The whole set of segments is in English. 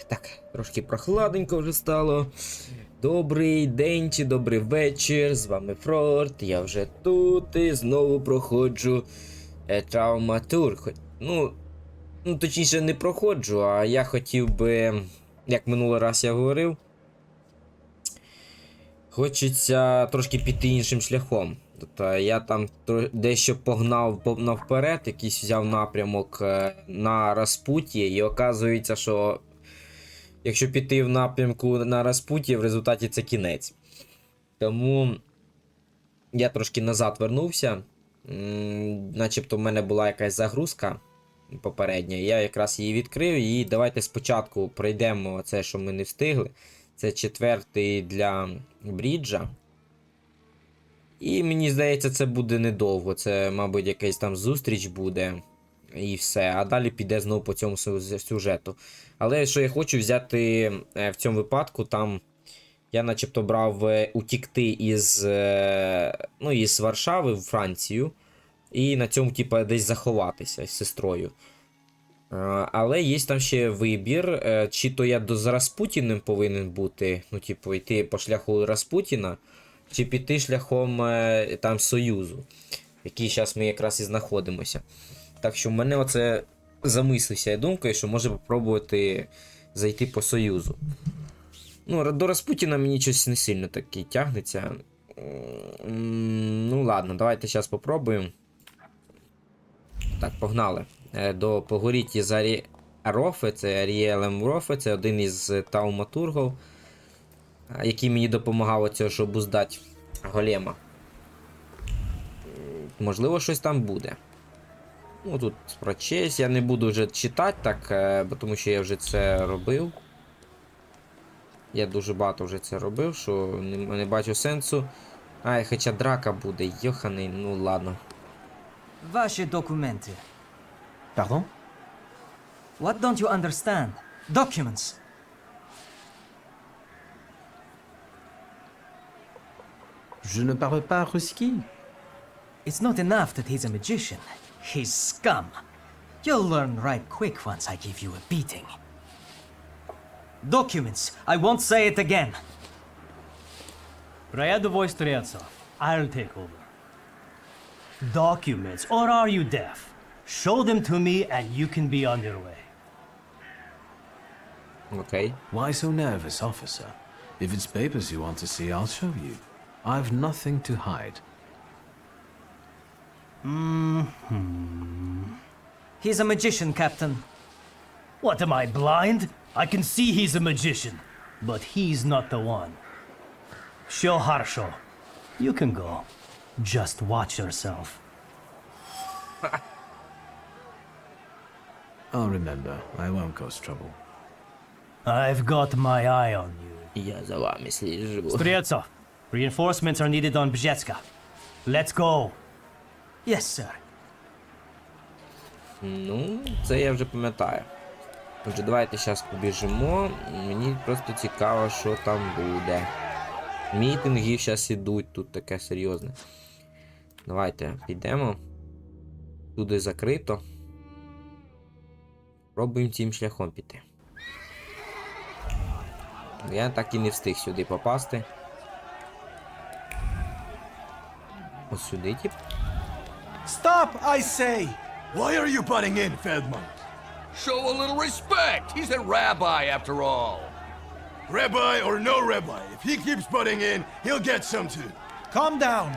Так, трошки прохладненько вже стало. Добрий день чи добрий вечір, з вами Фрорт, я вже тут і знову проходжу Thaumaturge. Ну, точніше не проходжу, а я хотів би, як минулий раз я говорив, хочеться трошки піти іншим шляхом. Тобто я там дещо погнав навперед, якийсь взяв напрямок на розпуття, і оказується, що якщо піти в напрямку на розпуття, в результаті це кінець. Тому я трошки назад вернувся, начебто в мене була якась загрузка попередня, я якраз її відкрив, і давайте спочатку пройдемо це, що ми не встигли. Це 4-й для бріджа. І мені здається, це буде недовго. Це, мабуть, якась там зустріч буде. І все. А далі піде знову по цьому сюжету. Але що я хочу взяти в цьому випадку, там я начебто брав утікти із Варшави в Францію. І на цьому, типа, десь заховатися з сестрою. Але є там ще вибір, чи то я з Распутіним повинен бути, ну, типу, йти по шляху Распутіна, чи піти шляхом там Союзу, в якій зараз ми якраз і знаходимося. Так що в мене оце замислився я думкою, що може попробувати зайти по Союзу. Ну, до Распутіна мені щось не сильно таки тягнеться. Ну ладно, давайте зараз попробуємо. Так, погнали. До Погоріті за Рофе, це Аріелем Рофе, це один із Thaumaturgів, який мені допомагав оцього, щоб уздати голема. Можливо, щось там буде. Ну, тут прочесть, я не буду вже читати так, бо тому що я вже це робив. Я дуже багато вже це робив, що не бачу сенсу. Ай, хоча драка буде, йоханий, ну ладно. Ваші документи. Pardon? What don't you understand? Documents. Je ne parle pas ruski. It's not enough that he's a magician. He's scum. You'll learn right quick once I give you a beating. Documents. I won't say it again. Рядовой стрельцов. I'll take over. Documents, or are you deaf? Show them to me and you can be on your way. Окей. Why so nervous, officer? If it's papers you want to see, I'll show you. I've nothing to hide. He's a magician, Captain. What, am I blind? I can see he's a magician, but he's not the one. Show Harsho. You can go. Just watch yourself. I'll remember. I won't cause trouble. I've got my eye on you. Я за вами сліжу. Стрельцов, reinforcements are needed on Bzetska. Let's go. Yes, sir. Ну, це я вже пам'ятаю. Отже, давайте зараз побіжимо. Мені просто цікаво, що там буде. Мітинги зараз ідуть, тут таке серйозне. Давайте підемо. Туди закрито. Пробуємо цим шляхом піти. Я так і не встиг сюди попасти. Ось сюди, тип. Stop, I say! Why are you butting in, Feldman? Show a little respect. He's a rabbi, after all. Rabbi or no rabbi, if he keeps butting in, he'll get some too. Calm down.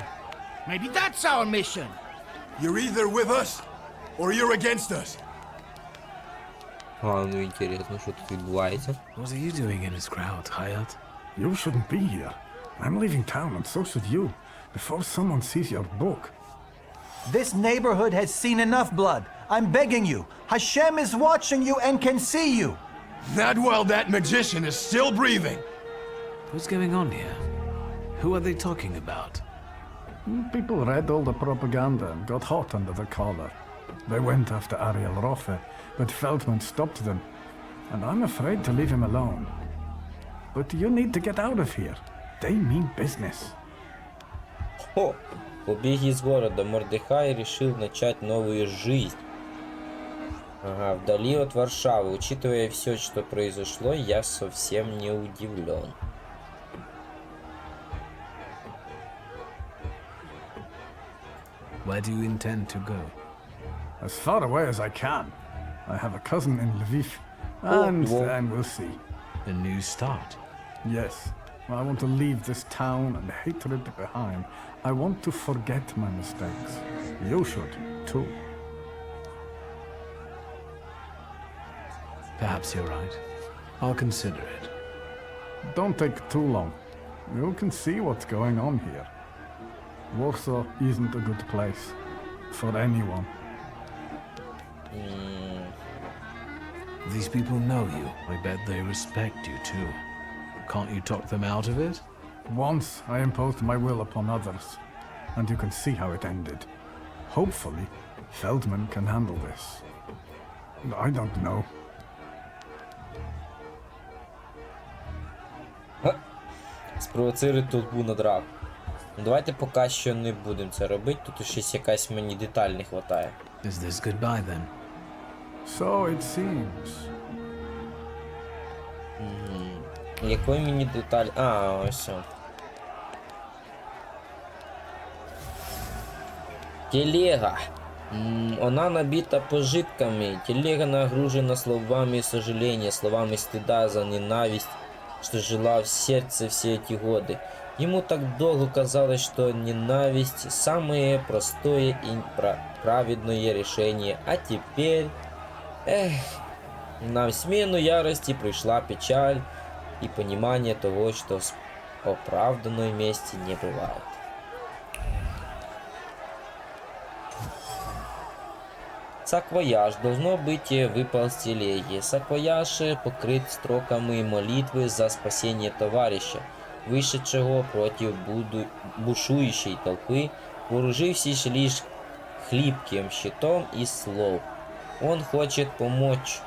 Maybe that's our mission. You're either with us, or you're against us. А, ну інтересно, що тут відбувається. What are you doing in his crowd, Hayat? You shouldn't be here. I'm leaving town, and so should you, before someone sees your book. This neighborhood has seen enough blood. I'm begging you. Hashem is watching you and can see you. Not while that magician is still breathing. What's going on here? Who are they talking about? People read all the propaganda and got hot under the collar. They went after Ariel Rofe, but Feldman stopped them. And I'm afraid to leave him alone. But you need to get out of here. They mean business. Хо! Побег из города. Мордехай решил начать новую жизнь. Ага, вдали от Варшавы. Учитывая все, что произошло, я совсем не удивлен. Where do you intend to go? As far away as I can. I have a cousin in Lviv. And well. then we'll see. A new start. Yes. I want to leave this town and hatred behind. I want to forget my mistakes. You should, too. Perhaps you're right. I'll consider it. Don't take too long. You can see what's going on here. Warsaw isn't a good place. For anyone. These people know you. I bet they respect you too. Can't you talk them out of it? Once I imposed my will upon others. And you can see how it ended. Hopefully, Feldman can handle this. I don't know. Спровоцируй толпу на драку. Ну давайте поки що не будемо це робити, тут щось якась мені деталь не хватає. Is this goodbye then? So it seems. Якої мені деталь? А, ось все. Телега. Она набита пожитками. Телега нагружена словами сожаления, словами стыда за ненависть, что жила в сердце все эти годы. Ему так долго казалось, что ненависть самое простое и праведное решение. А теперь... на смену ярости пришла печаль и понимание того, что с оправданной мести не бывает. Саквояж. Должно быть, выпал с телеги. Саквояж покрыт строками молитвы за спасение товарища, вышедшего против бушующей толпы, вооружившись лишь хлипким щитом из слов. Он хочет помочь,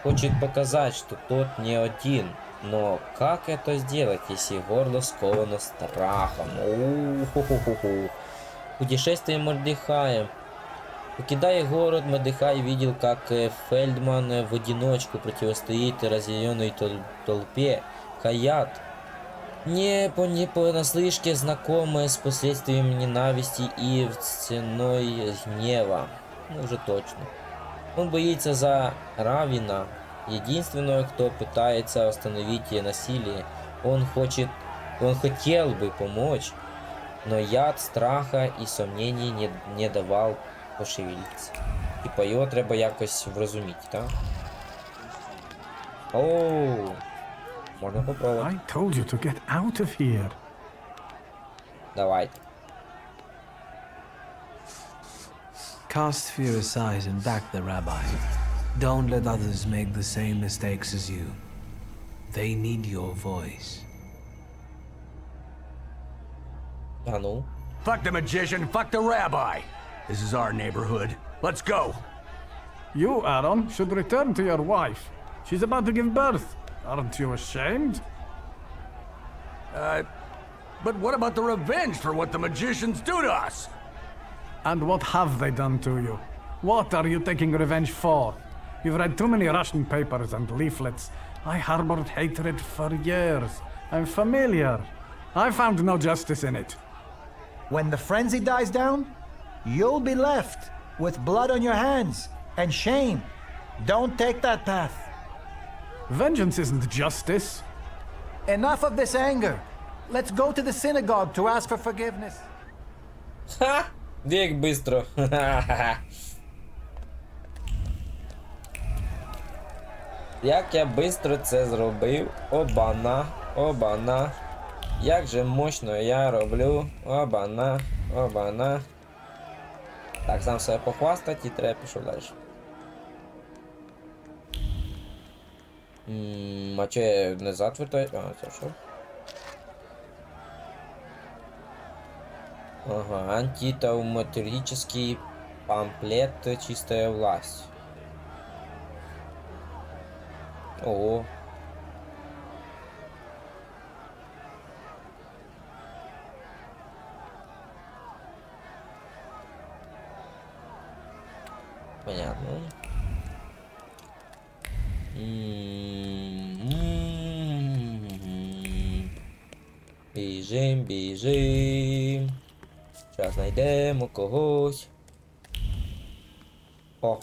хочет показать, что тот не один. Но как это сделать, если горло сковано страхом? Путешествие Мордехая. Покидая город, Мордехай видел, как Фельдман в одиночку противостоит разъяренной толпе. Хаят, не понаслышке знакомая с последствиями ненависти и ценой гнева. Ну, уже точно. Он боится за Равина, единственного, кто пытается остановить насилие. Он хотел бы помочь, но яд страха и сомнений не давал пошевелитися. Типа його треба якось врозуміти, так? Оу, можна попробувати. I told you to get out of here. Давайте. Cast fear aside and back the rabbi. Don't let others make the same mistakes as you. They need your voice. А ну. Fuck the magician, fuck the rabbi. This is our neighborhood. Let's go. You, Aaron, should return to your wife. She's about to give birth. Aren't you ashamed? But what about the revenge for what the magicians do to us? And what have they done to you? What are you taking revenge for? You've read too many Russian papers and leaflets. I harbored hatred for years. I'm familiar. I found no justice in it. When the frenzy dies down, you'll be left with blood on your hands and shame. Don't take that path. Vengeance isn't justice. Enough of this anger. Let's go to the synagogue to ask for forgiveness. Ха! Де як бистро. Як я швидко це зробив. Обана, обана. Як же мощно я роблю. Обана, обана. Так, сам себе похвастати і треба пішов далі. А чого я назад вертаю? А, це що? Ага, антитауматургический памфлет «Чистая власть». Ого. Понятно. Біжим, біжим. Зараз знайдемо когось. О.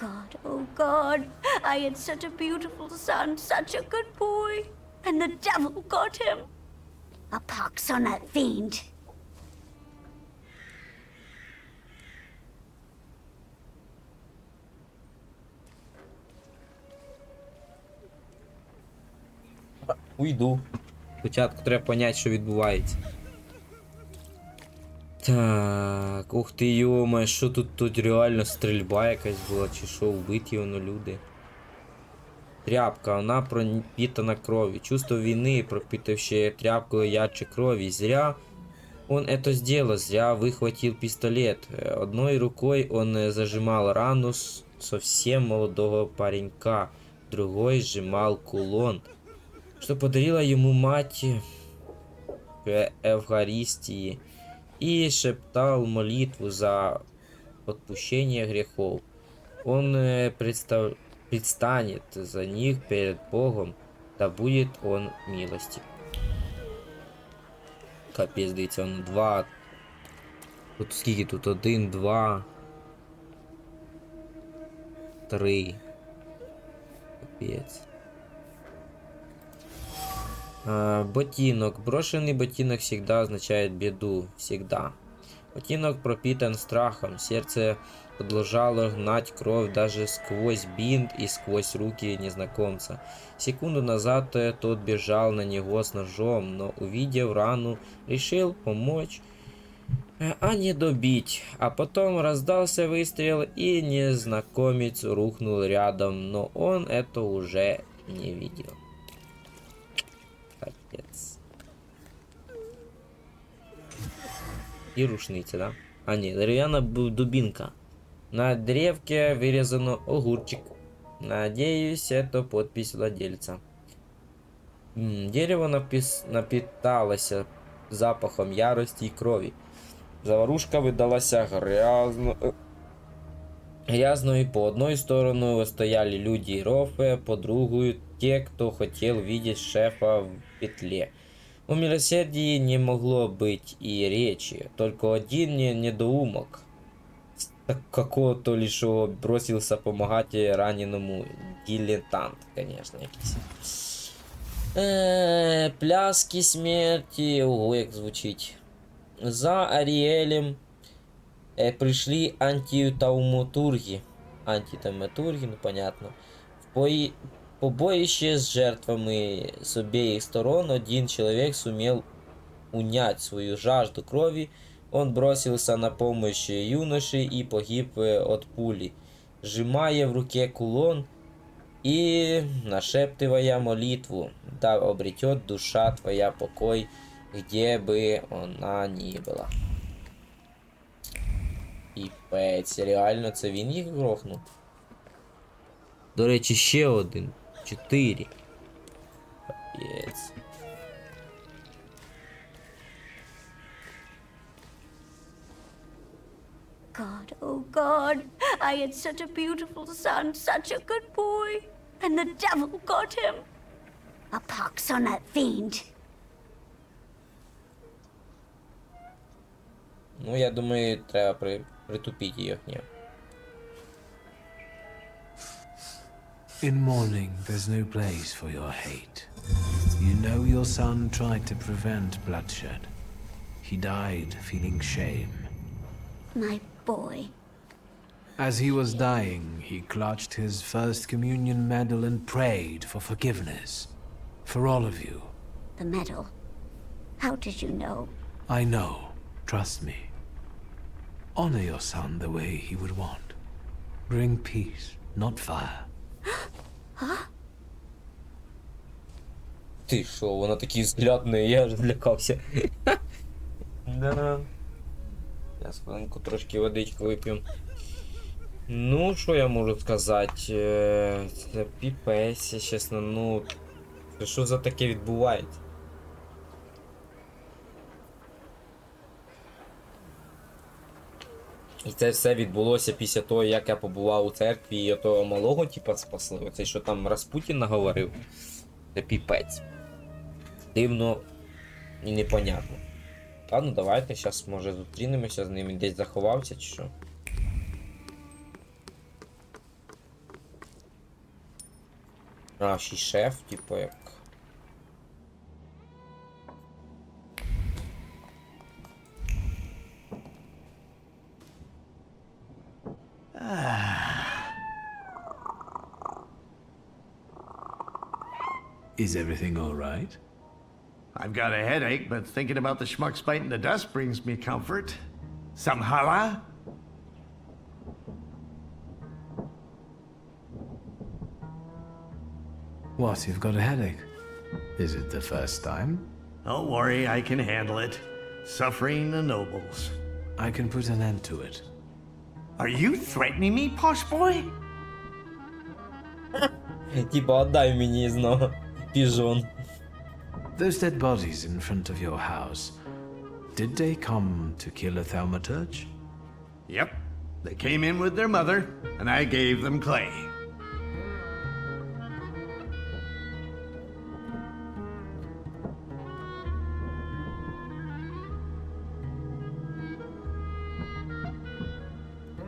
God, oh God, I had such a beautiful son, such a good boy. And the devil got him. A pox on that fiend. Уйду. Спочатку треба поняти, що відбувається. Так, ух ти йома, що тут реально стрільба якась була, чи що, вбиті воно люди. Тряпка, вона пропитана кровью. Чувство вины, пропитавшее тряпку ярче крови. Зря он это сделал, зря выхватил пистолет. Одной рукой он зажимал рану совсем молодого паренька, другой сжимал кулон, что подарила ему мать в Евхаристии, и шептал молитву за отпущение грехов. Он предстанет за них перед Богом, да будет он милостив. Капець, дивіться, он 2. Тут скільки тут? 1, 2, 3. Капець. Ботинок. Брошенный ботинок всегда означает беду. Всегда. Ботинок пропитан страхом. Сердце продолжало гнать кровь даже сквозь бинт и сквозь руки незнакомца. Секунду назад тот бежал на него с ножом, но, увидев рану, решил помочь, а не добить. А потом раздался выстрел, и незнакомец рухнул рядом, но он это уже не видел. Капец. И рушница, да? А нет, деревянная дубинка. На древке вырезано огурчик. Надеюсь, это подпись владельца. Дерево напиталось запахом ярости и крови. Заварушка выдалась грязной. По одной сторону стояли люди Рофе, по другую те, кто хотел видеть шефа в петле. О милосердии не могло быть и речи, только один недоумок. Какого-то лишого бросился помогать раненому. Дилетант, конечно, якийсь. Пляски смерти. Ого, як звучить. За Аріелем пришли антитауматурги. Антитауматурги, ну понятно. В побоище с жертвами с обеих сторон один человек сумел унять свою жажду крови. Он бросился на помощь юноше и погиб от пули, сжимая в руке кулон и нашептывая молитву: да обретет душа твоя покой, где бы она ни была. Піпець, реально це він їх грохнув? До речі, ще один. 4. Капець. God, oh God, I had such a beautiful son, such a good boy. And the devil got him. A pox on that fiend. Ну, я думаю, треба притупити їх, ні. In mourning, there's no place for your hate. You know your son tried to prevent bloodshed. He died feeling shame. My boy? As he was dying, he clutched his first communion medal and prayed for forgiveness. For all of you. The medal. How did you know? I know. Trust me. Honor your son the way he would want. Bring peace, not fire. Ти що, вона такий взгляд на неї, я аж злякався. Да. Я хвилинку трошки водички вип'ю. Ну, що я можу сказати? Це піпець, чесно, ну... Що за таке відбувається? І це все відбулося після того, як я побував у церкві і того малого, типа, спасли. Оцей, що там Распутін наговорив. Це піпець. Дивно і непонятно. Ладно, давайте, зараз, може, зустрінемося з ними, десь заховався чи що. А, ще й шеф, типу, як... Is everything all right? I've got a headache, but thinking about the schmucks biting the dust brings me comfort. Some challah? What, you've got a headache? Is it the first time? Don't worry, I can handle it. Suffering the nobles. I can put an end to it. Are you threatening me, posh boy? Типа, отдай мені знову піжон. Those dead bodies in front of your house, did they come to kill a Thaumaturge? Yep. They came in with their mother, and I gave them clay.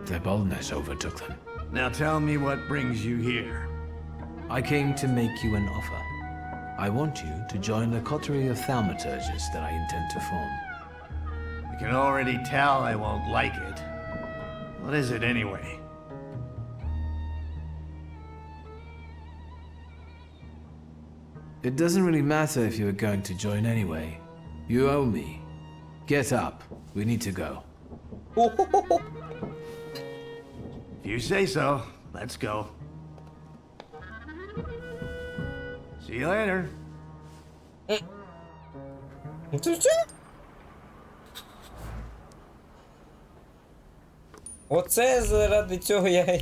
Their boldness overtook them. Now tell me what brings you here. I came to make you an offer. I want you to join a coterie of thaumaturges that I intend to form. I can already tell I won't like it. What is it anyway? It doesn't really matter if you're going to join anyway. You owe me. Get up. We need to go. If you say so, let's go. See you later. Це все? Оце заради цього я...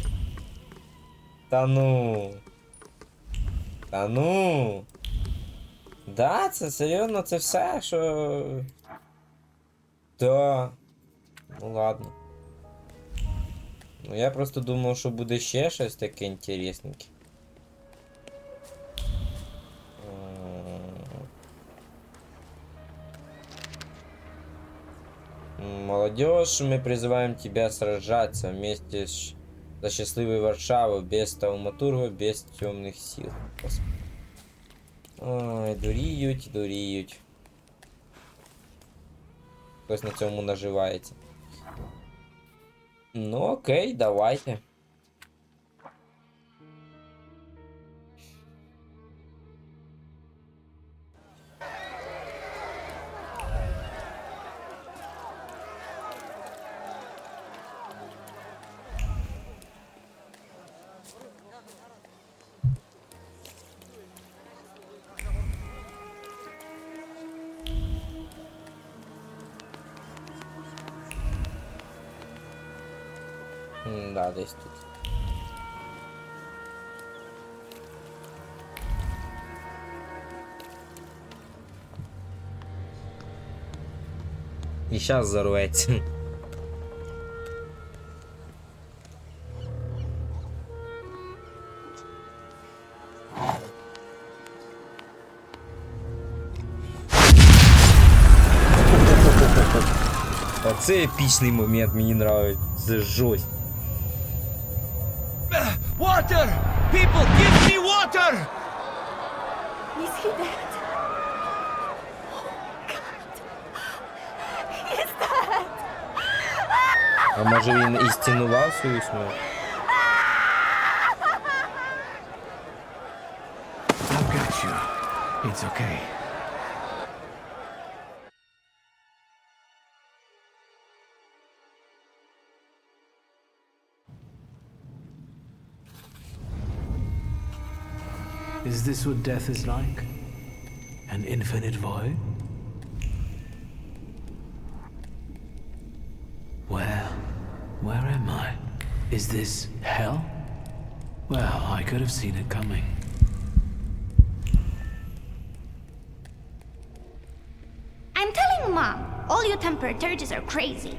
Та ну... Та ну... Да, це серйозно, це все, що... Да... Ну ладно. Ну я просто думав, що буде ще щось таке інтересненьке. Молодежь, мы призываем тебя сражаться вместе за счастливую Варшаву, без Thaumaturge, без темных сил. Ой, дуріють, дуріють. Хтось на цьому наживається. Ну окей, давайте. Да, десь тут. І щас зарветься. Оце епічний момент, мені нравиться. Це жесть. Water! People, give me water! Is he dead? Oh, God. He's dead. А може він і стінував свою смерть? I've got you. It's okay. Is this what death is like? An infinite void? Where am I? Is this hell? Well, I could have seen it coming. I'm telling Mom, all you Thaumaturges are crazy.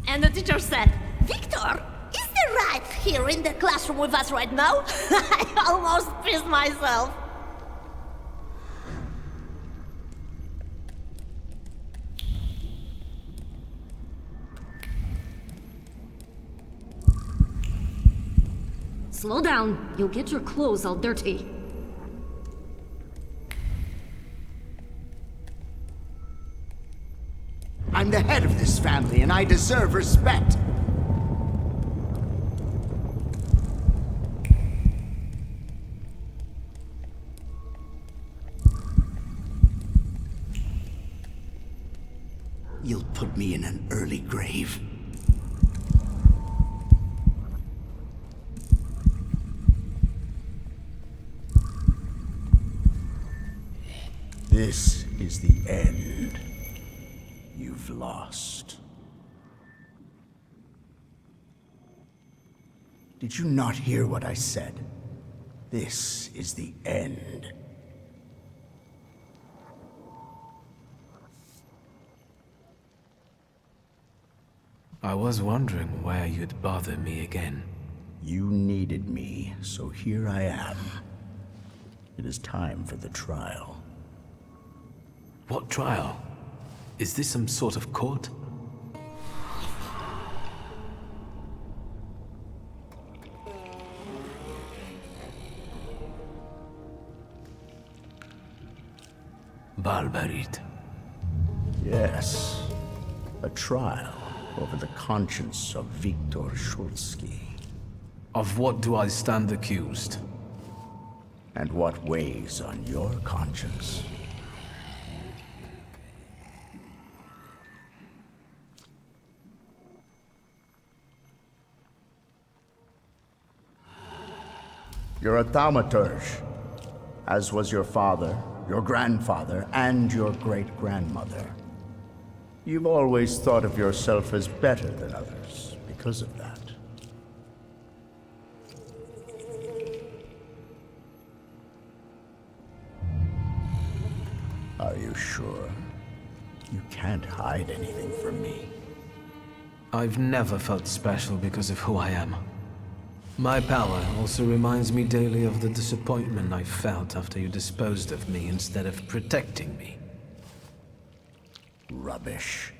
And the teacher said, Victor, is the rat here in the classroom with us right now? I almost pissed myself. Slow down. You'll get your clothes all dirty. I'm the head of this family, and I deserve respect. You'll put me in an early grave. This is the end. You've lost. Did you not hear what I said? This is the end. I was wondering where you'd bother me again. You needed me, so here I am. It is time for the trial. What trial? Is this some sort of court? Barbarit. Yes, a trial over the conscience of Viktor Shulsky. Of what do I stand accused? And what weighs on your conscience? You're a Thaumaturge, as was your father, your grandfather, and your great-grandmother. You've always thought of yourself as better than others because of that. Are you sure? You can't hide anything from me. I've never felt special because of who I am. My power also reminds me daily of the disappointment I felt after you disposed of me instead of protecting me. Rubbish.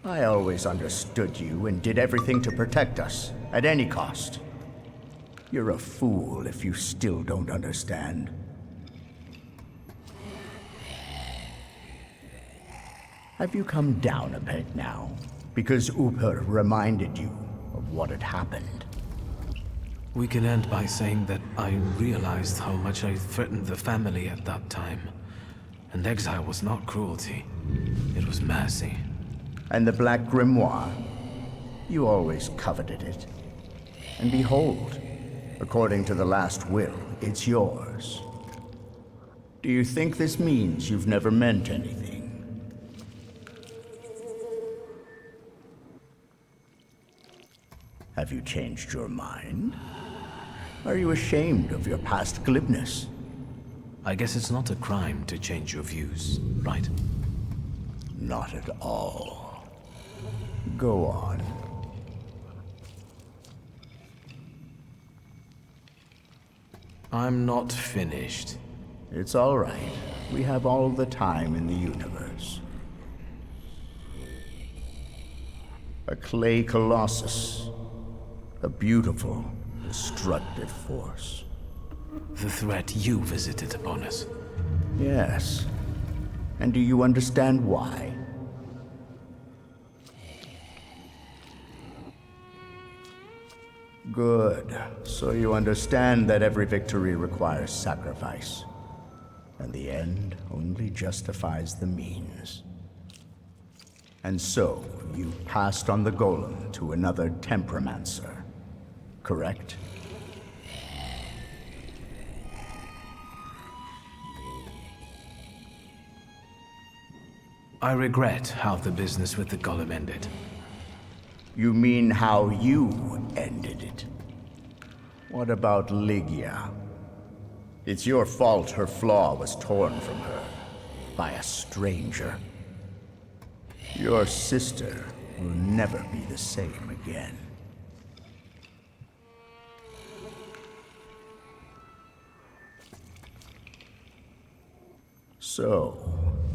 I always understood you and did everything to protect us, at any cost. You're a fool if you still don't understand. Have you come down a peg now? Because Upper reminded you of what had happened. We can end by saying that I realized how much I threatened the family at that time. And exile was not cruelty. It was mercy. And the Black Grimoire? You always coveted it. And behold, according to the last will, it's yours. Do you think this means you've never meant anything? Have you changed your mind? Are you ashamed of your past glibness? I guess it's not a crime to change your views, right? Not at all. Go on. I'm not finished. It's all right. We have all the time in the universe. A clay colossus. A beautiful, destructive force. The threat you visited upon us. Yes. And do you understand why? Good. So you understand that every victory requires sacrifice. And the end only justifies the means. And so, you passed on the golem to another temperomancer, correct? I regret how the business with the golem ended. You mean how you ended it? What about Lygia? It's your fault her flaw was torn from her by a stranger. Your sister will never be the same again. So,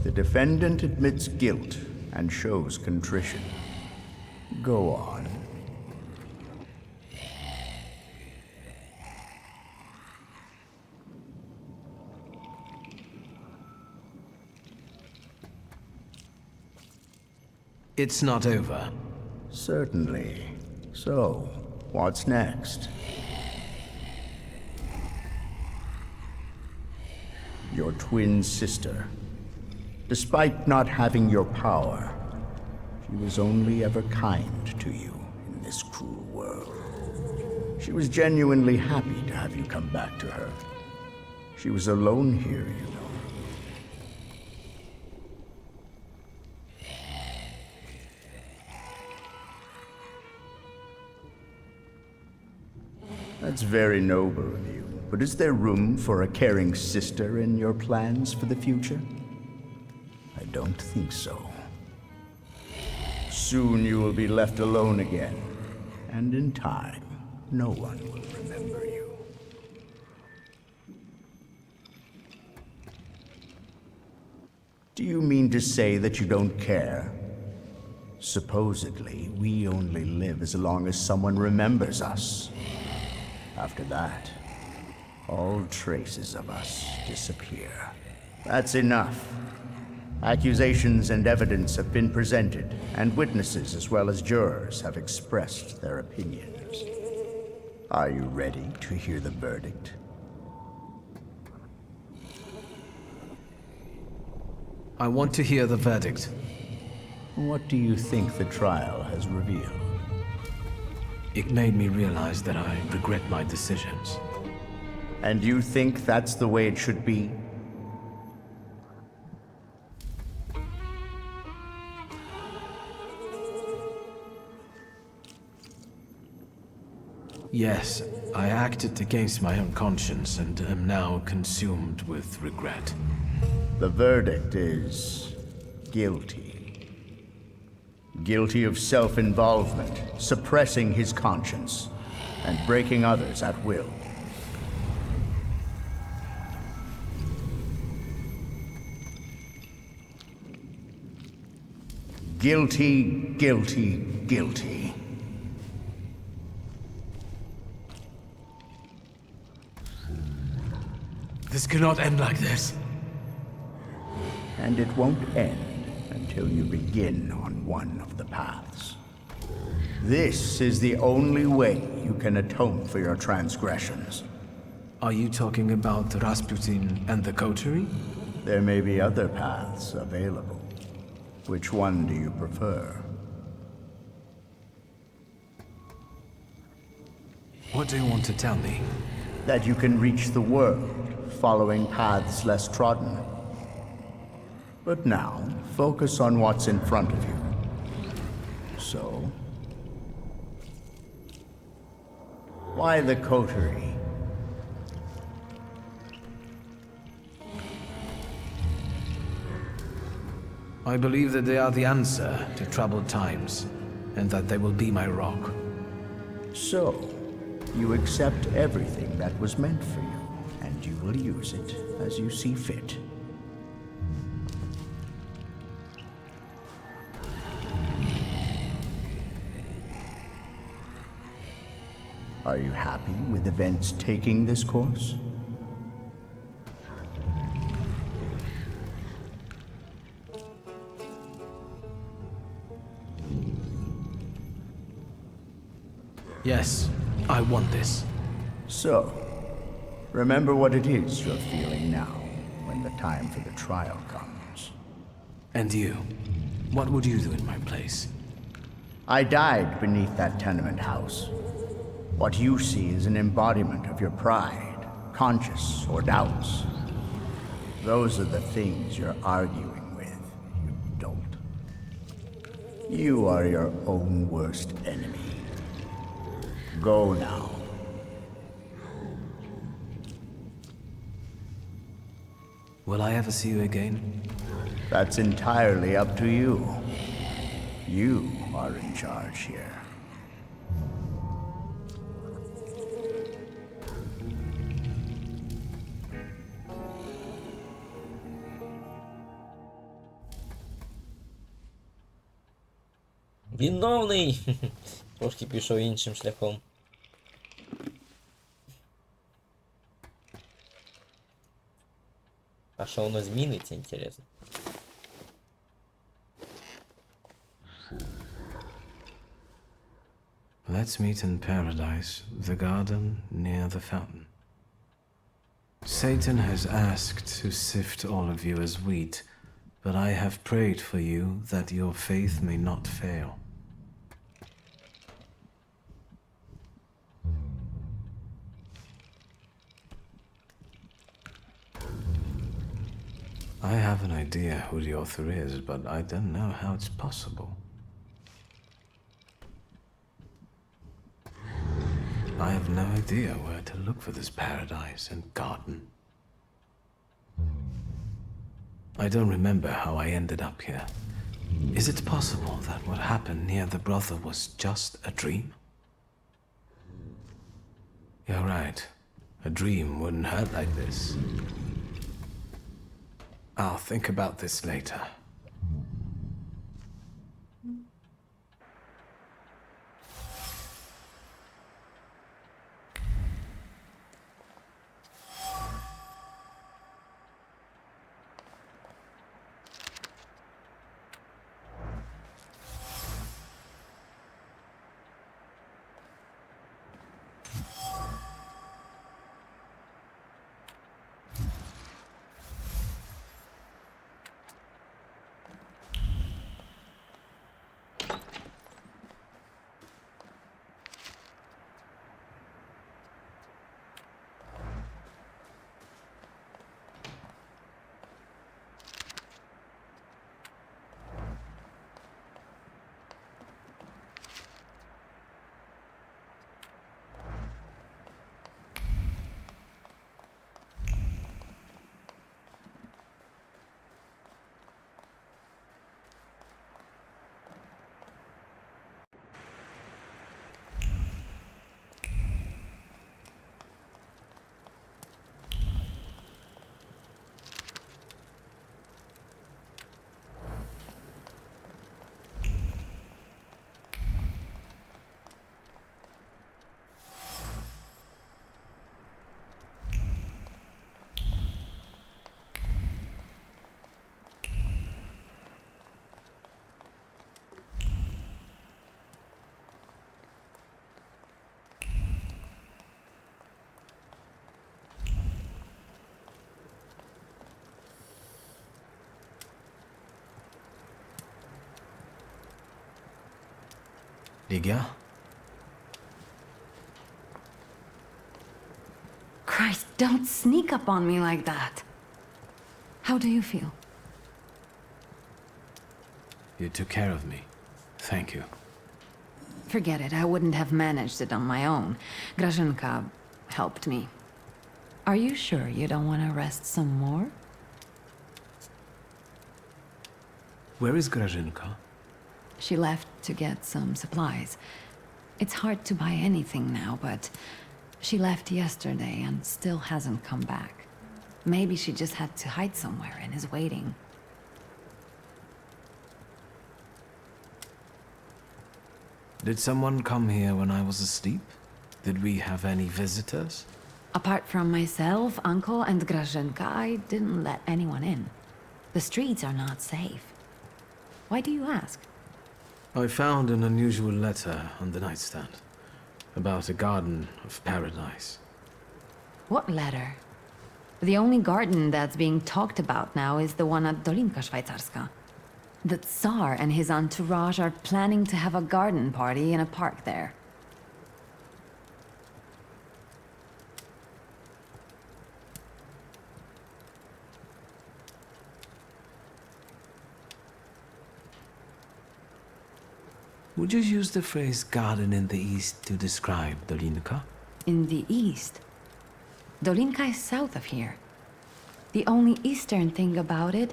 the defendant admits guilt and shows contrition. Go on. It's not over. Certainly. So, what's next? Your twin sister. Despite not having your power, she was only ever kind to you in this cruel world. She was genuinely happy to have you come back to her. She was alone here, you know. That's very noble of you, but is there room for a caring sister in your plans for the future? I don't think so. Soon you will be left alone again, and in time, no one will remember you. Do you mean to say that you don't care? Supposedly, we only live as long as someone remembers us. After that, all traces of us disappear. That's enough. Accusations and evidence have been presented, and witnesses as well as jurors have expressed their opinions. Are you ready to hear the verdict? I want to hear the verdict. What do you think the trial has revealed? It made me realize that I regret my decisions. And you think that's the way it should be? Yes, I acted against my own conscience and am now consumed with regret. The verdict is guilty. Guilty of self-involvement, suppressing his conscience, and breaking others at will. Guilty, guilty, guilty. This cannot end like this. And it won't end until you begin on one of the paths. This is the only way you can atone for your transgressions. Are you talking about Rasputin and the coterie? There may be other paths available. Which one do you prefer? What do you want to tell me? That you can reach the world, following paths less trodden. But now, focus on what's in front of you. So, why the coterie? I believe that they are the answer to troubled times, and that they will be my rock. So, you accept everything that was meant for you, and you will use it as you see fit. Are you happy with events taking this course? Yes, I want this. So, remember what it is you're feeling now, when the time for the trial comes. And you? What would you do in my place? I died beneath that tenement house. What you see is an embodiment of your pride, conscious or doubts. Those are the things you're arguing with, you dolt. You are your own worst enemy. Go now. Will I ever see you again? That's entirely up to you. You are in charge here. Виновний! Трошки пішов іншим шляхом. А що воно зміниться, інтересно? Let's meet in paradise, the garden near the fountain. Satan has asked to sift all of you as wheat, but I have prayed for you that your faith may not fail. I have an idea who the author is, but I don't know how it's possible. I have no idea where to look for this paradise and garden. I don't remember how I ended up here. Is it possible that what happened near the brothel was just a dream? You're right. A dream wouldn't hurt like this. I'll think about this later. Liga? Christ, don't sneak up on me like that. How do you feel? You took care of me. Thank you. Forget it, I wouldn't have managed it on my own. Grażynka helped me. Are you sure you don't want to rest some more? Where is Grażynka? She left to get some supplies. It's hard to buy anything now, but she left yesterday and still hasn't come back. Maybe she just had to hide somewhere and is waiting. Did someone come here when I was asleep? Did we have any visitors? Apart from myself, Uncle, and Grażynka, I didn't let anyone in. The streets are not safe. Why do you ask? I found an unusual letter on the nightstand. about a garden of paradise. What letter? The only garden that's being talked about now is the one at Dolinka Szwajcarska. The Tsar and his entourage are planning to have a garden party in a park there. Would you use the phrase garden in the east to describe Dolinka? In the east. Dolinka is south of here. The only eastern thing about it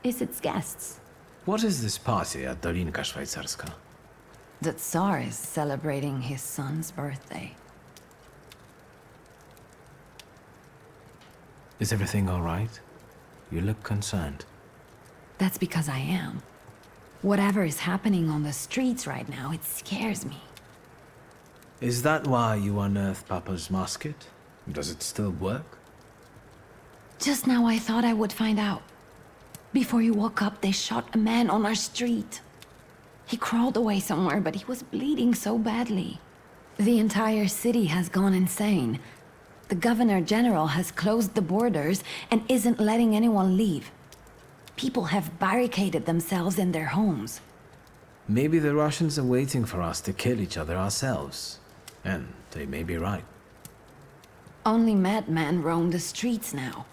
is its guests. What is this party at Dolinka Szwajcarska? The Tsar is celebrating his son's birthday. Is everything all right? You look concerned. That's because I am. Whatever is happening on the streets right now, it scares me. Is that why you unearthed Papa's musket? Does it still work? Just now I thought I would find out. Before you woke up, they shot a man on our street. He crawled away somewhere, but he was bleeding so badly. The entire city has gone insane. The Governor General has closed the borders and isn't letting anyone leave. People have barricaded themselves in their homes. Maybe the Russians are waiting for us to kill each other ourselves. And they may be right. Only madmen roam the streets now.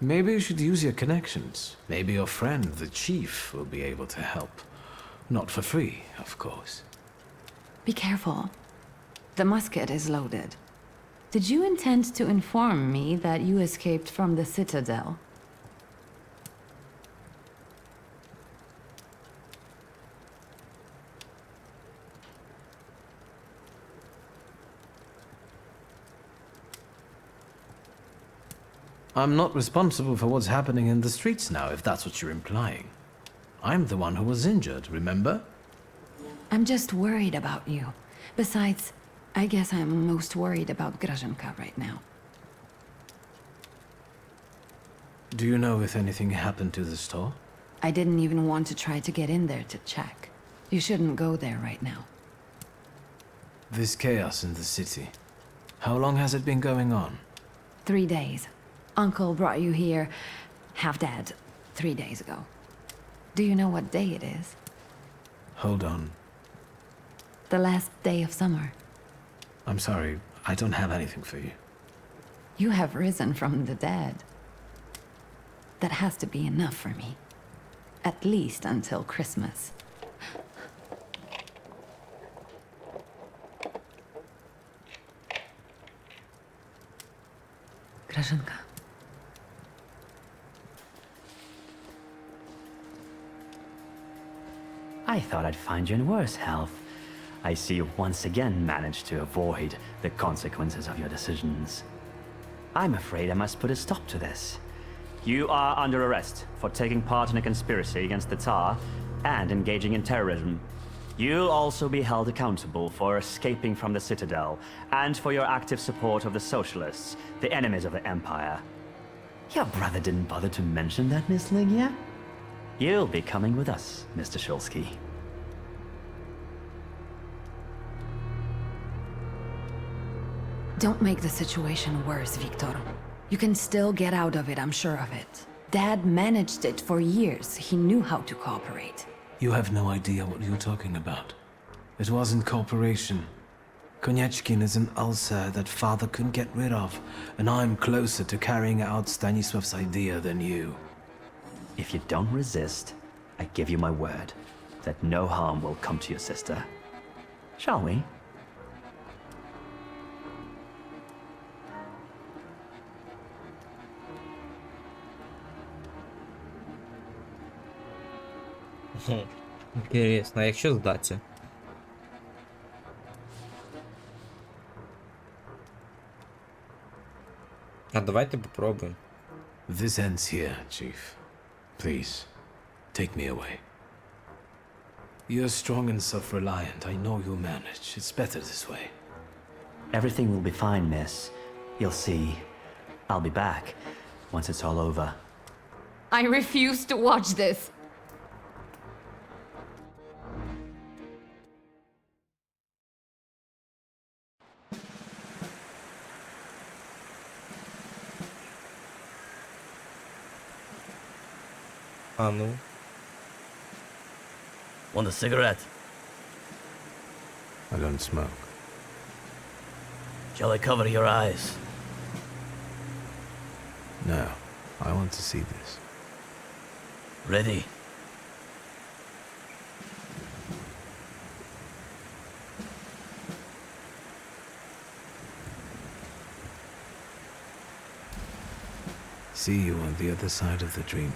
Maybe you should use your connections. Maybe your friend, the chief, will be able to help. Not for free, of course. Be careful. The musket is loaded. Did you intend to inform me that you escaped from the Citadel? I'm not responsible for what's happening in the streets now, if that's what you're implying. I'm the one who was injured, remember? I'm just worried about you. Besides, I guess I'm most worried about Grażynka right now. Do you know if anything happened to the store? I didn't even want to try to get in there to check. You shouldn't go there right now. This chaos in the city. How long has it been going on? 3 days. Uncle brought you here, half dead, 3 days ago. Do you know what day it is? Hold on. The last day of summer. I'm sorry, I don't have anything for you. You have risen from the dead. That has to be enough for me. At least until Christmas. Grażynka. I thought I'd find you in worse health. I see you once again managed to avoid the consequences of your decisions. I'm afraid I must put a stop to this. You are under arrest for taking part in a conspiracy against the Tsar and engaging in terrorism. You'll also be held accountable for escaping from the Citadel and for your active support of the Socialists, the enemies of the Empire. Your brother didn't bother to mention that, Miss Ligia? You'll be coming with us, Mr. Shulsky. Don't make the situation worse, Victor. You can still get out of it, I'm sure of it. Dad managed it for years. He knew how to cooperate. You have no idea what you're talking about. It wasn't cooperation. Konieczkin is an ulcer that father couldn't get rid of, and I'm closer to carrying out Stanisław's idea than you. If you don't resist, I give you my word that no harm will come to your sister. Shall we? Інтересно, а якщо здаться? А давайте попробуємо. This ends here, Chief. Please, take me away. You're strong and self-reliant. I know you'll manage. It's better this way. Everything will be fine, miss. You'll see. I'll be back once it's all over. I refuse to watch this. А ну. Want a cigarette? I don't smoke. Shall I cover your eyes? No, I want to see this. Ready? See you on the other side of the dream.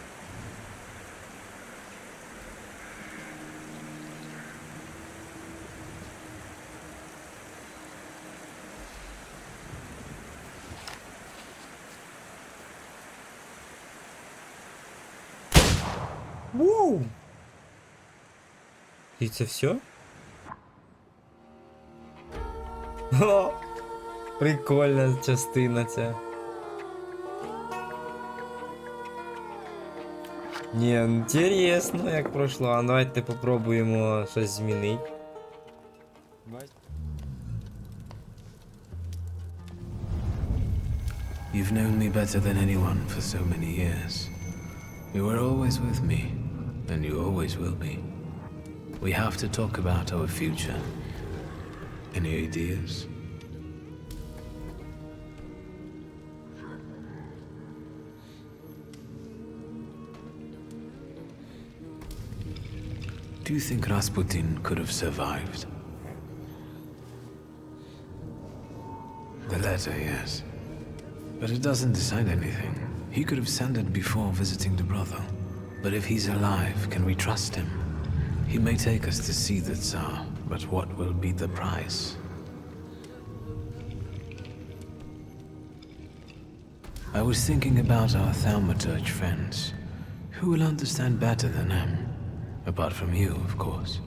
Воу! І це все? О! Прикольна частина ця. Ні, інтересно, як пройшло. А давайте попробуємо щось змінити. You've known me better than anyone for so many years. You were always with me, and you always will be. We have to talk about our future. Any ideas? Do you think Rasputin could have survived? The letter, yes. But it doesn't decide anything. He could have sent it before visiting the brothel. But if he's alive, can we trust him? He may take us to see the Tsar, but what will be the price? I was thinking about our Thaumaturge friends. Who will understand better than him? Apart from you, of course.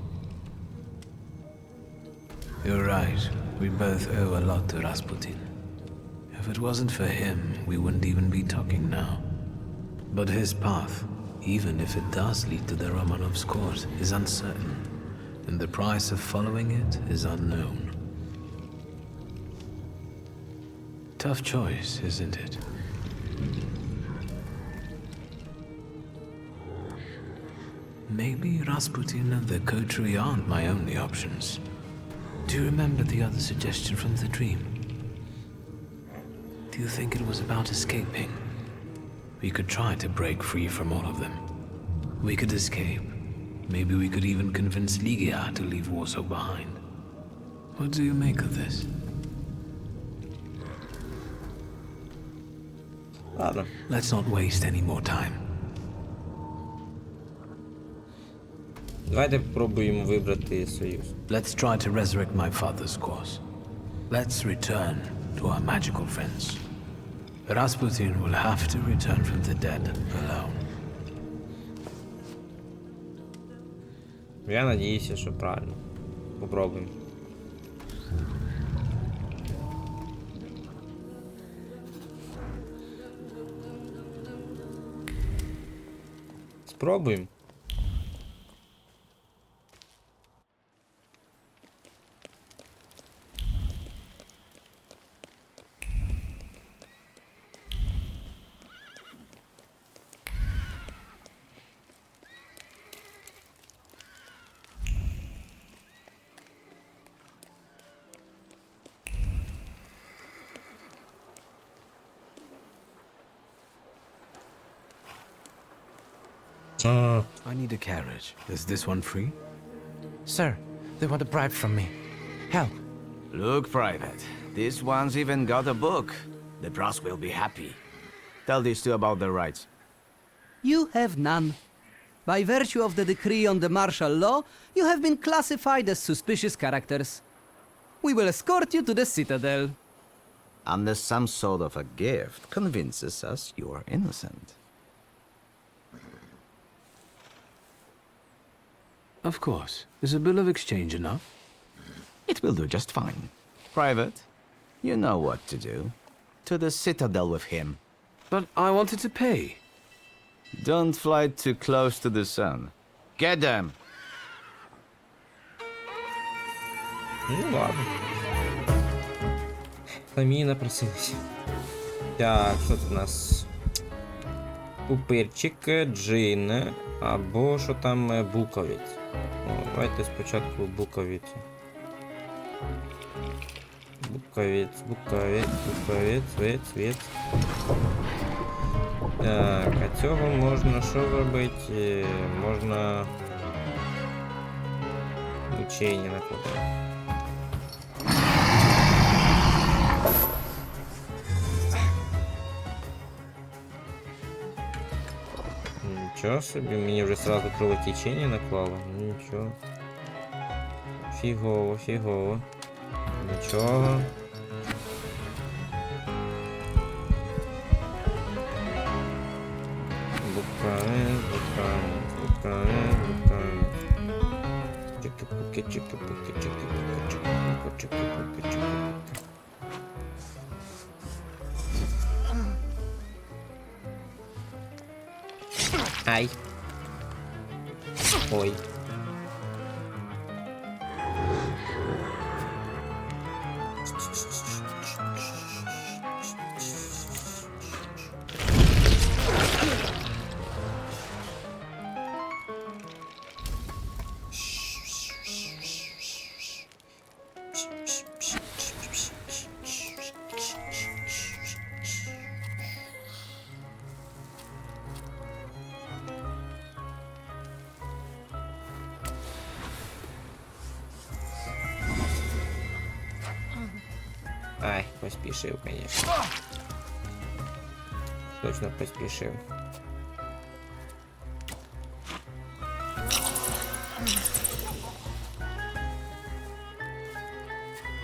You're right. We both owe a lot to Rasputin. If it wasn't for him, we wouldn't even be talking now. But his path, even if it does lead to the Romanovs' court, is uncertain, and the price of following it is unknown. Tough choice, isn't it? Maybe Rasputin and the coterie aren't my only options. Do you remember the other suggestion from the dream? Do you think it was about escaping? We could try to break free from all of them. We could escape. Maybe we could even convince Ligia to leave Warsaw behind. What do you make of this? Ладно. Let's not waste any more time. Давайте попробуємо вибрати союз. Let's try to resurrect my father's course. Let's return to our magical friends. Rasputin will have to return from the dead alone. Я надіюся, що правильно. Попробуємо. Спробуємо. I need a carriage. Is this one free? Sir, they want a bribe from me. Help. Look, Private, this one's even got a book. The brass will be happy. Tell these two about their rights. You have none. By virtue of the decree on the martial law, you have been classified as suspicious characters. We will escort you to the citadel. Unless some sort of a gift convinces us you are innocent. Of course. Is a bill of exchange enough? It will do just fine. Private, you know what to do. To the citadel with him. But I wanted to pay. Don't fly too close to the sun. Get them! Ну ладно. Самі напросилися. Так, що тут у нас? пупирчик, джин, або що там буковець. Давайте спочатку буковицю. Буковець. Так, а цього можна що зробити? Можна учення накладати. Нічого собі, мені вже сразу кровотечення наклало. Нічого. Фігово. Нічого. Буквально. Чики-пуки. Ай. Ой. Ай, поспішив, конечно. Точно поспішив.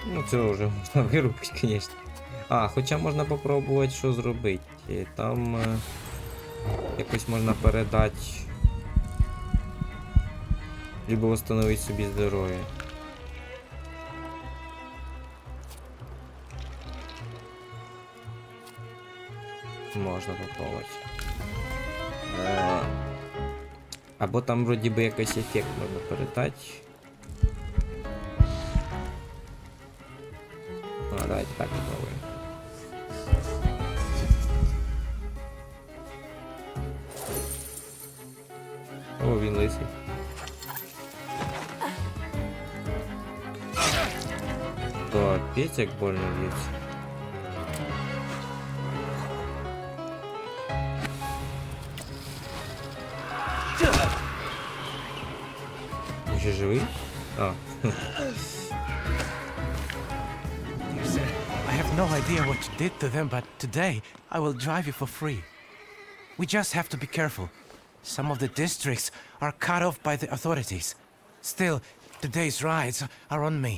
Ну, цього вже можна вирубити, конечно. Хоча можна попробувати, що зробити. Там якось можна передати, либо встановити собі здоров'я. Можна попробувати. Або там вроді би якийсь ефект можна передати. Давайте так попробуємо. О, він лисий. Капець, як больно б'ється. Ще живий? I have no idea what you did to them, but today I will drive you for free. We just have to be careful. Some of the districts are cut off by the authorities. Still, today's rides are on me.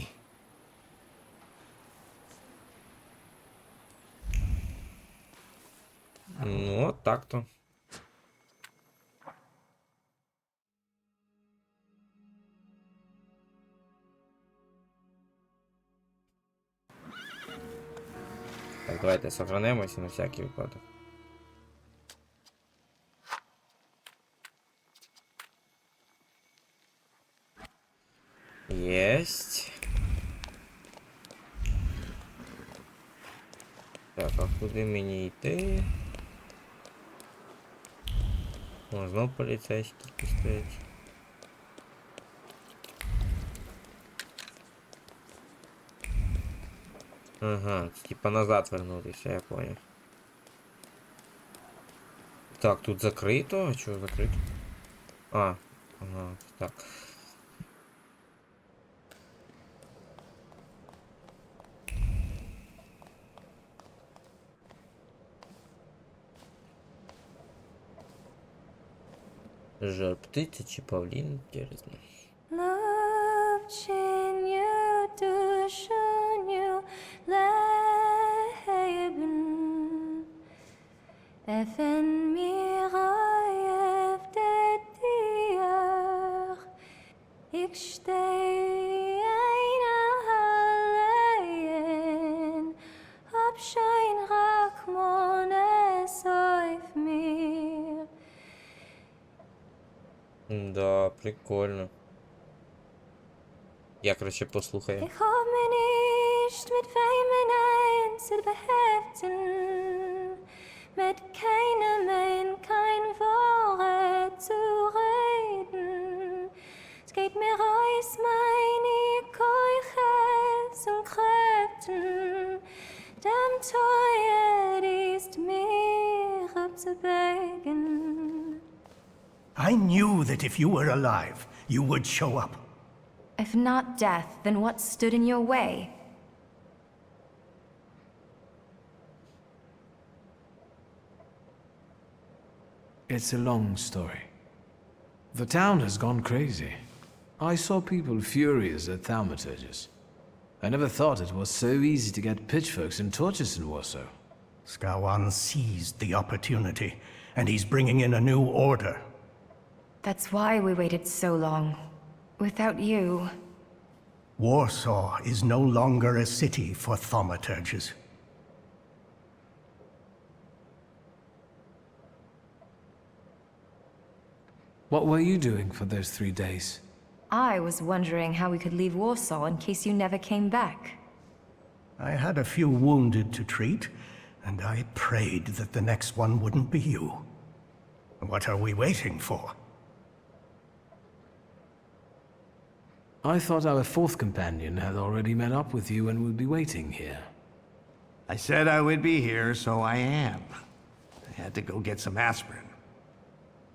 Ну, от так-то. Так, давайте сохранимося на всякий випадок. Єсть. Так, а куди мені йти? О, знов поліцейські стоять. Ага, типа назад вернутися, я понял. Так, тут закрито? А чого закрито? Ага, так. Жар птиця чи павлін, інтересно. Да, прикольно. Я, короче, послухаю. Ich hab mir nicht mit Weimen eins zu beheften, mit keinem ein, kein steht mir aus meine Keuche zum Kräften, dem Teuer ist mir abzubeugen. I knew that if you were alive, you would show up. If not death, then what stood in your way? It's a long story. The town has gone crazy. I saw people furious at Thaumaturges. I never thought it was so easy to get pitchforks and torches in Warsaw. Skawan seized the opportunity, and he's bringing in a new order. That's why we waited so long. Without you... Warsaw is no longer a city for thaumaturges. What were you doing for those 3 days? I was wondering how we could leave Warsaw in case you never came back. I had a few wounded to treat, and I prayed that the next one wouldn't be you. What are we waiting for? I thought our fourth companion had already met up with you and would be waiting here. I said I would be here, so I am. I had to go get some aspirin.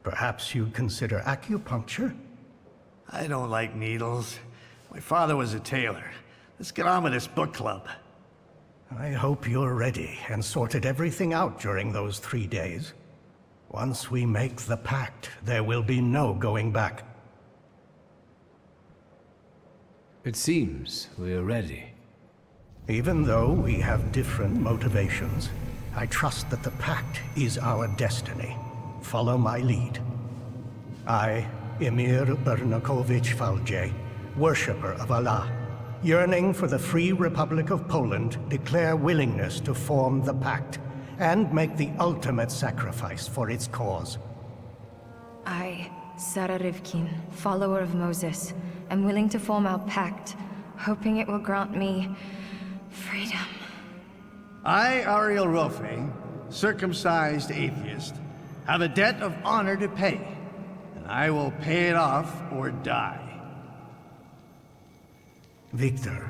Perhaps you'd consider acupuncture? I don't like needles. My father was a tailor. Let's get on with this book club. I hope you're ready and sorted everything out during those 3 days. Once we make the pact, there will be no going back. It seems we're ready. Even though we have different motivations, I trust that the pact is our destiny. Follow my lead. I, Emir Bernakovich Falje, worshipper of Allah, yearning for the Free Republic of Poland, declare willingness to form the pact and make the ultimate sacrifice for its cause. I, Sarah Rivkin, follower of Moses, am willing to form our pact, hoping it will grant me freedom. I, Ariel Rofe, circumcised atheist, have a debt of honor to pay, and I will pay it off or die. Victor.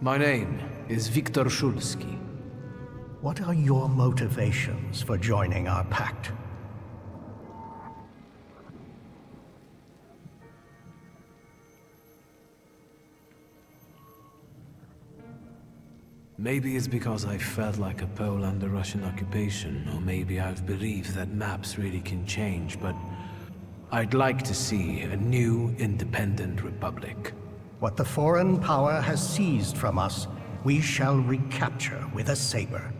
My name is Viktor Szulski. What are your motivations for joining our pact? Maybe it's because I felt like a Pole under Russian occupation, or maybe I've believed that maps really can change, but I'd like to see a new, independent republic. What the foreign power has seized from us, we shall recapture with a saber.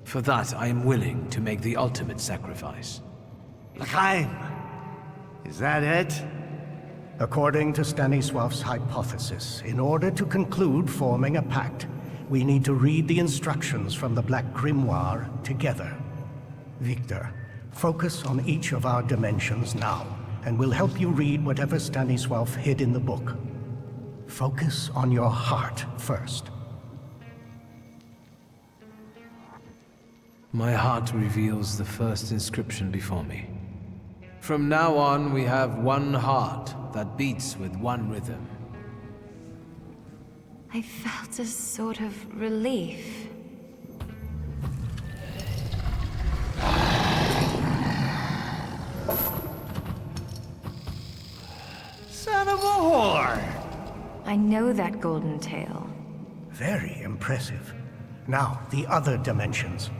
For that, I am willing to make the ultimate sacrifice. L'chaim! Is that it? According to Stanisław's hypothesis, in order to conclude forming a pact, we need to read the instructions from the Black Grimoire together. Victor, focus on each of our dimensions now, and we'll help you read whatever Stanisław hid in the book. Focus on your heart first. My heart reveals the first inscription before me. From now on, we have one heart that beats with one rhythm. I felt a sort of relief. Son of a whore! I know that golden tale. Very impressive. Now, the other dimensions.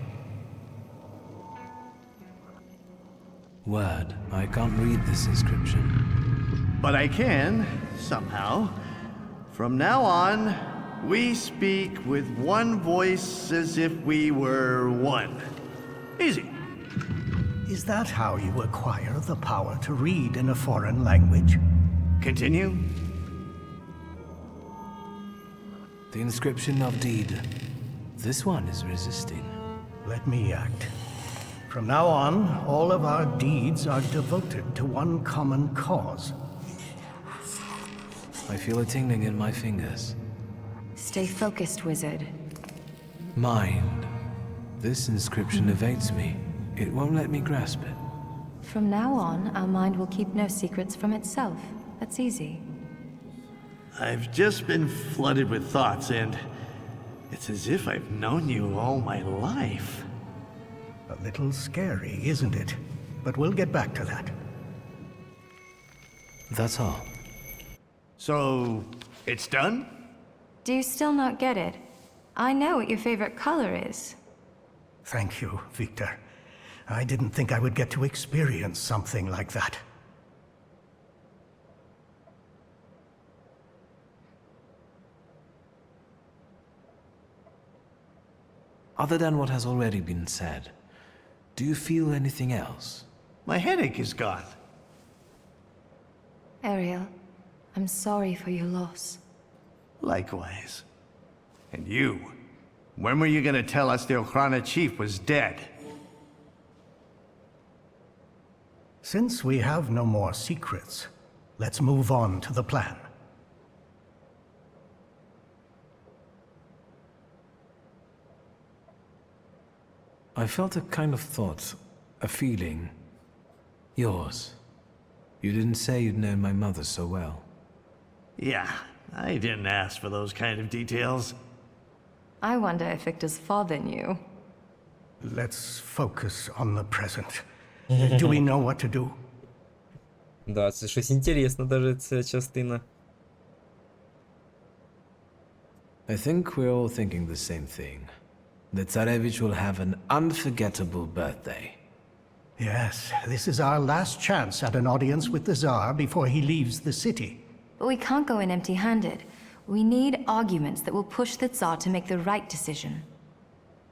Word, I can't read this inscription. But I can, somehow. From now on, we speak with one voice as if we were one. Easy. Is that how you acquire the power to read in a foreign language? Continue. The inscription of deed. This one is resisting. Let me act. From now on, all of our deeds are devoted to one common cause. I feel a tingling in my fingers. Stay focused, wizard. Mind. This inscription evades me. It won't let me grasp it. From now on, our mind will keep no secrets from itself. That's easy. I've just been flooded with thoughts, and it's as if I've known you all my life. A little scary, isn't it? But we'll get back to that. That's all. So, it's done? Do you still not get it? I know what your favorite color is. Thank you, Victor. I didn't think I would get to experience something like that. Other than what has already been said, do you feel anything else? My headache is gone. Ariel, I'm sorry for your loss. Likewise. And you, when were you gonna tell us the Okhrana chief was dead? Since we have no more secrets, let's move on to the plan. I felt a kind of thought, a feeling. Yours. You didn't say you'd known my mother so well. Yeah, I didn't ask for those kind of details. I wonder if Victor's father knew. Let's focus on the present. Do we know what to do? Да, це щось інтересне, даже ця частина. I think we're all thinking the same thing. The Tsarevich will have an unforgettable birthday. Yes, this is our last chance at an audience with the Tsar before he leaves the city. But we can't go in empty-handed. We need arguments that will push the Tsar to make the right decision.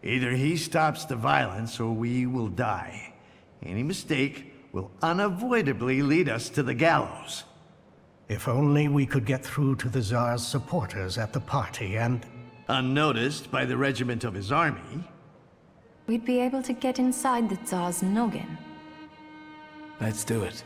Either he stops the violence or we will die. Any mistake will unavoidably lead us to the gallows. If only we could get through to the Tsar's supporters at the party and... Unnoticed by the regiment of his army. We'd be able to get inside the Tsar's noggin. Let's do it.